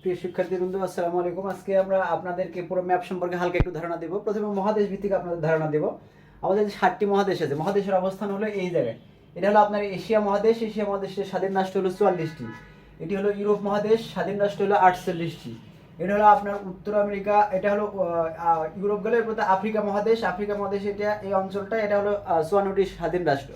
প্রিয় শিক্ষার্থীবৃন্দ, আসসালামু আলাইকুম। আজকে আমরা আপনাদেরকে পুরো ম্যাপ সম্পর্কে হালকা একটু ধারণা দেব। প্রথমে মহাদেশ ভিত্তিক আপনাদের ধারণা দেব। আমাদের যে 7টি মহাদেশ আছে, মহাদেশের অবস্থান হলো এই জায়গায়। এটা হলো আপনার এশিয়া মহাদেশ। এশিয়া মহাদেশের স্বাধীন রাষ্ট্র হলো 44টি। এটি হলো ইউরোপ মহাদেশ, স্বাধীন রাষ্ট্র হলো 48টি। এটা হলো আপনার উত্তর আমেরিকা, এটা হলো ইউরোপ গেলে এরপর আফ্রিকা মহাদেশ। আফ্রিকা মহাদেশ এটা এই অঞ্চলটা, এটা হলো 54টি স্বাধীন রাষ্ট্র।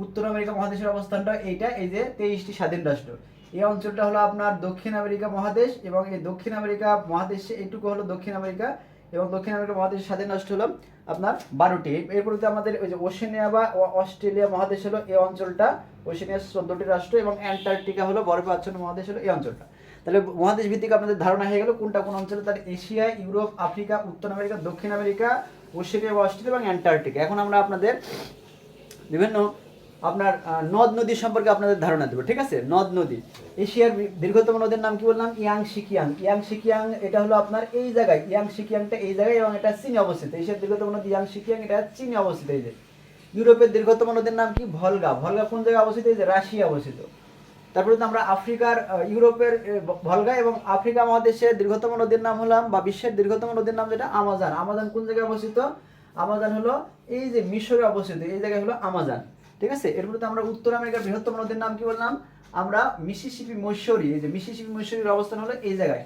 উত্তর আমেরিকা মহাদেশের অবস্থানটা এইটা, এই যে 23টি স্বাধীন রাষ্ট্র। এই অঞ্চলটা হলো আপনার দক্ষিণ আমেরিকা মহাদেশ, এবং এই দক্ষিণ আমেরিকা মহাদেশে এইটুকু হলো দক্ষিণ আমেরিকা, এবং দক্ষিণ আমেরিকা মহাদেশের স্বাধীন রাষ্ট্র হলো আপনার 12টি। এরপরে আমাদের ওই যে ওশেনিয়া বা অস্ট্রেলিয়া মহাদেশ হলো এই অঞ্চলটা, ওশেনিয়ার 14টি রাষ্ট্র, এবং অ্যান্টার্কটিকা হলো বরফে আচ্ছন্ন মহাদেশ হলো এই অঞ্চলটা। তাহলে মহাদেশ ভিত্তিক আপনাদের ধারণা হয়ে গেল কোনটা কোন অঞ্চলে। তাহলে এশিয়া, ইউরোপ, আফ্রিকা, উত্তর আমেরিকা, দক্ষিণ আমেরিকা, ওশেনিয়া বা অস্ট্রেলিয়া এবং অ্যান্টার্কটিকা। এখন আমরা আপনাদের বিভিন্ন আপনার নদ নদী সম্পর্কে আপনাদের ধারণা দেবো, ঠিক আছে। নদ নদী, এশিয়ার দীর্ঘতম নদীর নাম কি বললাম? ইয়াংশিকিয়াং। ইয়াংশিকিয়াং এটা হলো আপনার এই জায়গায়, ইয়াংশিকিয়াংটা এই জায়গায়, এবং এটা চীনে অবস্থিত। এশিয়ার দীর্ঘতম নদী ইয়াংশিকিয়াং, এটা চীনে অবস্থিত। এই যে ইউরোপের দীর্ঘতম নদীর নাম কি? ভলগা। ভলগা কোন জায়গায় অবস্থিত? এই যে রাশিয়া অবস্থিত। তারপরে আমরা আফ্রিকার ইউরোপের ভলগা, এবং আফ্রিকা মহাদেশের দীর্ঘতম নদীর নাম হলাম, বা বিশ্বের দীর্ঘতম নদীর নাম যেটা আমাজন। আমাজন কোন জায়গায় অবস্থিত? আমাজন হলো এই যে মিশরে অবস্থিত, এই জায়গায় হলো আমাজন, ঠিক আছে। এরপরে আমরা উত্তর আমেরিকার বৃহত্তম নদীর নাম কি বললাম? আমরা মিসিসিপি মৈশরি। এই যে মিসিসিপি মৈশরির অবস্থান হলো এই জায়গায়,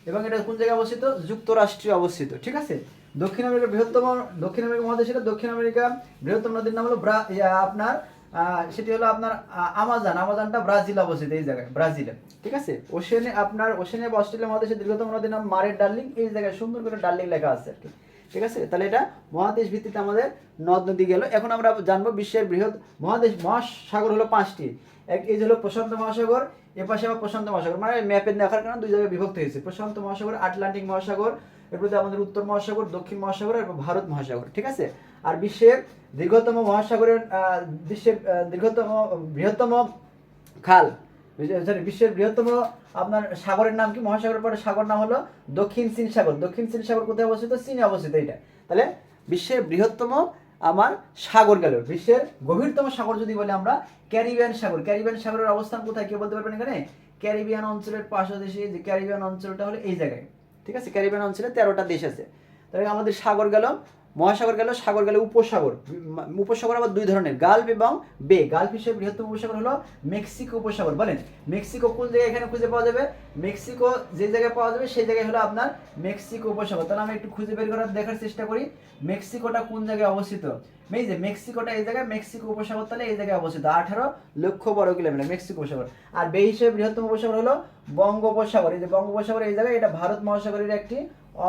এবং এটা কোন জায়গায় অবস্থিত? যুক্তরাষ্ট্রে অবস্থিত, ঠিক আছে। দক্ষিণ আমেরিকার দক্ষিণ আমেরিকা মহাদেশের দক্ষিণ আমেরিকা বৃহত্তম নদীর নাম হলো আপনার সেটি হলো আপনার আমাজন। আমাজনটা ব্রাজিল অবস্থিত, এই জায়গায় ব্রাজিলে, ঠিক আছে। ওশেনিয়া বা অস্ট্রেলিয়া মহাদেশের দীর্ঘতম নদীর নাম মারে ডার্লিং। এই জায়গায় সুন্দর করে ডার্লিং লেখা আছে আর কি, ঠিক আছে। তাহলে এটা মহাদেশ ভিত্তিতে আমাদের নদ নদী গেল। এখন আমরা জানবো বিশ্বের বৃহৎ মহাসাগর হলো 5টি। এই হলো প্রশান্ত মহাসাগর, এপাশে আবার প্রশান্ত মহাসাগর, মানে ম্যাপে দেখার কারণে দুই জায়গায় বিভক্ত হয়েছে। প্রশান্ত মহাসাগর, আটলান্টিক মহাসাগর, এরপরে আমাদের উত্তর মহাসাগর, দক্ষিণ মহাসাগর, এবং ভারত মহাসাগর, ঠিক আছে। আর বিশ্বের দীর্ঘতম মহাসাগরের বৃহত্তম খাল, বিশ্বের বৃহত্তম আপনার সাগরের নাম কি? মহাসাগরের পরে সাগর নাম হলো দক্ষিণ চীন সাগর। দক্ষিণ চীন সাগর কোথায় অবস্থিত? চীনে অবস্থিত এটা। তাহলে বিশ্বের বৃহত্তম আমার সাগর গেল। বিশ্বের গভীরতম সাগর যদি বলে আমরা ক্যারিবিয়ান সাগর। ক্যারিবিয়ান সাগরের অবস্থান কোথায় কে বলতে পারবেন? এখানে ক্যারিবিয়ান অঞ্চলের পাশাপাশি যে ক্যারিবিয়ান অঞ্চলটা হলো এই জায়গায়, ঠিক আছে। ক্যারিবিয়ান অঞ্চলে 13টা দেশ আছে। তাহলে আমাদের সাগর গেল, মহাসাগর গেল, সাগর গেল উপসাগর। উপসাগর আবার দুই ধরনের, গালফ এবং বে। গালফ হিসেবে বৃহত্তম উপসাগর হলো মেক্সিকো উপসাগর। বলেন মেক্সিকো কোন জায়গায় এখানে খুঁজে পাওয়া যাবে? মেক্সিকো যে জায়গায় পাওয়া যাবে সেই জায়গায় হলো আপনার মেক্সিকো উপসাগর। তাহলে আমি একটু খুঁজে বের করার দেখার চেষ্টা করি মেক্সিকোটা কোন জায়গায় অবস্থিত। এই যে মেক্সিকোটা এই জায়গায়, মেক্সিকো উপসাগর তাহলে এই জায়গায় অবস্থিত, 18 লক্ষ বর্গ কিলোমিটার মেক্সিকো উপসাগর। আর বে হিসেবে বৃহত্তম উপসাগর হলো বঙ্গোপসাগর। এই যে বঙ্গোপসাগর এই জায়গায়, এটা ভারত মহাসাগরের একটি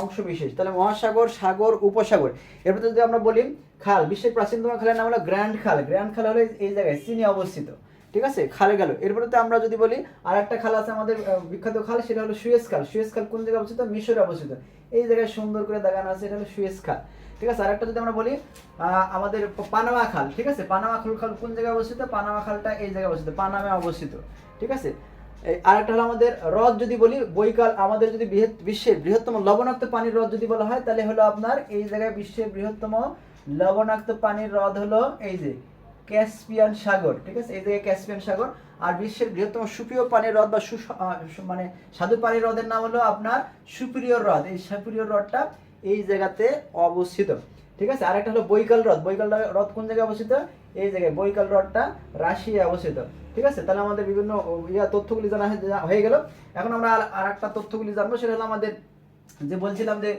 অংশ বিশেষ। তাহলে মহাসাগর, সাগর, উপসাগর। এরপর যদি আমরা বলি খাল, বিশ্বের প্রাচীনতম খালের নাম হলো গ্র্যান্ড খাল। গ্র্যান্ড খাল হলো এই জায়গায় চীনে অবস্থিত, ঠিক আছে। খালে গেল। এরপরে আমরা যদি বলি আর একটা খাল আছে আমাদের বিখ্যাত খাল, সেটা হলো সুয়েজ খাল। সুয়েজ খাল কোন জায়গায় অবস্থিত? মিশরে অবস্থিত। এই জায়গায় সুন্দর করে দেখানো আছে, এটা হলো সুয়েজ খাল, ঠিক আছে। আরেকটা যদি আমরা বলি আমাদের পানামা খাল, ঠিক আছে। পানামা খাল কোন জায়গায় অবস্থিত? পানামা খালটা এই জায়গায় অবস্থিত, পানামে অবস্থিত, ঠিক আছে। আরেকটা হলো আমাদের হ্রদ যদি বলি বৈকাল। আমাদের যদি বিশ্বের বৃহত্তম লবণাক্ত পানির হ্রদ যদি বলা হয় তাহলে হলো আপনার এই জায়গায় বিশ্বের বৃহত্তম লবণাক্ত পানির হ্রদ হলো এই যে ক্যাসপিয়ান সাগর, ঠিক আছে। এই জায়গায় ক্যাসপিয়ান সাগর। আর বিশ্বের বৃহত্তম সুপেয় পানির হ্রদ বা মানে স্বাদু পানির হ্রদের নাম হলো আপনার সুপিরিয়র হ্রদ। এই সুপিরিয়র হ্রদটা এই জায়গাতে অবস্থিত, ঠিক আছে। আরেকটা হলো বৈকাল হ্রদ। বৈকাল হ্রদ কোন জায়গায় অবস্থিত? এই জায়গায় বৈকাল হ্রদটা রাশিয়ায় অবস্থিত, ঠিক আছে। তাহলে আমাদের বিভিন্ন তথ্যগুলি জানা হয়ে গেল। এখন আমরা আর একটা তথ্যগুলি জানবো, সেটা হলো আমাদের যে বলছিলাম যে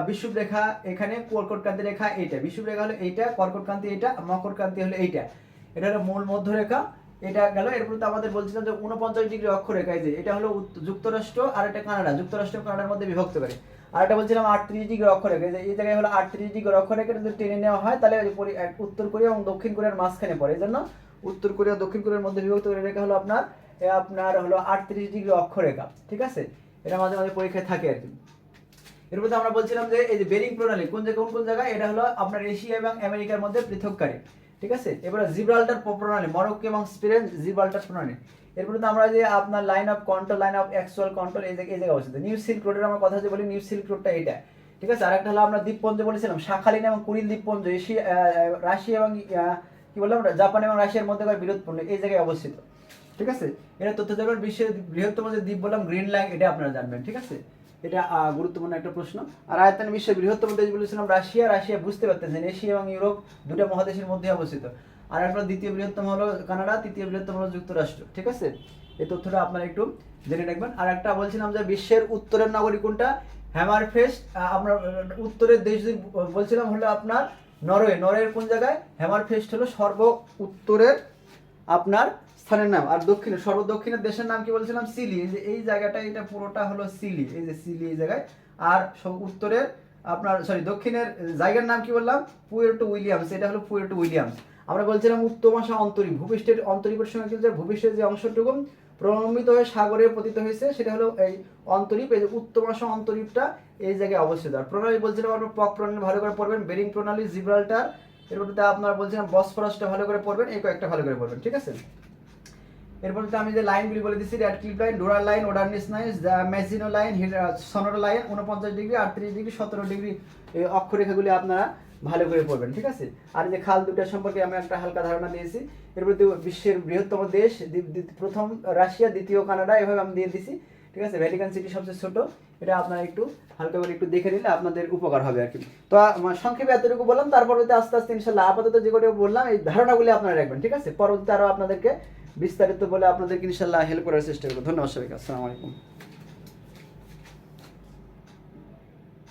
বিষুব রেখা, এখানে কর্কটক্রান্তি রেখা এইটা, বিষুব রেখা হলো এইটা, কর্কটক্রান্তি এইটা, মকরক্রান্তি হলো এইটা। এটা হলো মূল মধ্যরেখা, এটা গেল। এরপর আমাদের বলছিলাম যে 49 ডিগ্রি অক্ষরেখা, এই যে এটা হলো যুক্তরাষ্ট্র আর এটা কানাডা, যুক্তরাষ্ট্র কানাডার মধ্যে বিভক্ত করে। আর এটা বলছিলাম 38 ডিগ্রি অক্ষরেখা, এই জায়গায় হলো 38 ডিগ্রি অক্ষরেখা। যদি টেনে নেওয়া হয় তাহলে উত্তর কোরিয়া এবং দক্ষিণ কোরিয়ার মাঝখানে পড়ে, এই জন্য উত্তর কোরিয়া দক্ষিণ কোরিয়ার মধ্যে বিভক্ত করে রেখা হলো আপনার হলো 38 ডিগ্রি অক্ষরেখা, ঠিক আছে। এটা মাঝে মাঝে পরীক্ষায় থাকে আর কি। এরপর আমরা বলছিলাম যে এই যে বেরিং প্রণালী কোন জায়গায়, এটা হলো আপনার এশিয়া এবং আমেরিকার মধ্যে পৃথককারী, ঠিক আছে। এবারে জিব্রাল্টার প্রণালী, মরক্কো এবং স্পেনের জিব্রাল্টার প্রণালী। এরপর আমরা যে আপনার line of control, line of actual control এই জায়গায় অবস্থিত। নিউ সিল্ক রোডের আমরা কথা যে বলি, নিউ সিল্ক রোডটা এটা, ঠিক আছে। আরেকটা হলো আমরা দ্বীপপুঞ্জ বলেছিলাম, শাখালিন এবং কুরিল দ্বীপপুঞ্জ, রাশিয়া এবং কি বললাম, জাপান এবং রাশিয়ার মধ্যে বিরোধপূর্ণ, এই জায়গায় অবস্থিত। ঠিক আছে, এটা তথ্য জানবেন। বিশ্বের বৃহত্তম যে দ্বীপ বললাম গ্রিনল্যান্ড, এটা আপনারা জানবেন। ঠিক আছে, এটা গুরুত্বপূর্ণ একটা প্রশ্ন। আর আয়তনে বিশ্বের বৃহত্তম দেশ বলেছিলাম রাশিয়া। রাশিয়া বুঝতে পারতেছেন এশিয়া এবং ইউরোপ দুটো মহাদেশের মধ্যে অবস্থিত। আর আপনার দ্বিতীয় বৃহত্তম হলো কানাডা, তৃতীয় বৃহত্তম হলো যুক্তরাষ্ট্র। ঠিক আছে, এই তথ্যটা আপনারা একটু জেনে রাখবেন। আর একটা বলছিলাম যে বিশ্বের উত্তরের নগরী কোনটা, হ্যামারফেস্ট। আপনার উত্তরের দেশ যদি বলছিলাম হলো আপনার নরওয়ে। নরওয়ের কোন জায়গায়, হ্যামারফেস্ট হলো সর্ব উত্তরের আপনার স্থানের নাম। আর দক্ষিণে সর্বদক্ষিণের দেশের নাম কি বলছিলাম, সিলি। এই যে এই জায়গাটা, এটা পুরোটা হলো সিলি, এই যে সিলি এই জায়গায়। আর সব উত্তরের আপনার দক্ষিণের জায়গার নাম কি বললাম, পুয়ের্টো উইলিয়ামস। এটা হলো পুয়ের্টো উইলিয়ামস। আমরা বলছিলাম উত্তমাশা অন্তরীপ, ভূপৃষ্ঠের অন্তরীপের সঙ্গে কিন্তু ভূপৃষ্ঠের যে অংশটুকু প্রলম্বিত হয়ে সাগরে পতিত হয়েছে সেটা হলো এই অন্তরীপ। এই যে উত্তমাশা অন্তরীপটা এই জায়গায় অবস্থিত। আর প্রণালী বলছিলাম আপনার পক প্রণালী ভালো করে পড়বেন, বেরিং প্রণালী, জিব্রাল্টার, এরপরে আপনার বলছিলাম বসফরাসটা ভালো করে পড়বেন, এই কয়েকটা ভালো করে পড়বেন। ঠিক আছে, এরপর আমি যে লাইনগুলি বলে দিচ্ছি, Radcliffe line, Durand line, Oder Neisse line, Maginot line, Sonora line, 49 degree, 38 degree, 17 degree অক্ষরেখাগুলি আপনারা ভালো করে পড়বেন। ঠিক আছে, আর যে খাল দুটার সম্পর্কে আমি একটা হালকা ধারণা দিয়েছি। এরপর বিশ্বের বৃহত্তম দেশ, প্রথম রাশিয়া, দ্বিতীয় কানাডা, এভাবে আমি দিয়ে দিছি। ঠিক আছে, ভ্যাটিকান সিটি সবচেয়ে ছোট, এটা আপনারা একটু হালকা করে একটু দেখে নিলে আপনাদের উপকার হবে আর কি। তো সংক্ষেপে এতটুকু বললাম, তারপরে আস্তে আস্তে ইনশাল্লাহ আপাতত যে করে বললাম এই ধারণাগুলি আপনারা রাখবেন। ঠিক আছে, পরবর্তীতে আরও আপনাদেরকে বিস্তারিত বলে আপনাদেরকে ইনশাল্লাহ হেল্প করার চেষ্টা করবো। ধন্যবাদ সবাইকে, আসসালামু আলাইকুম।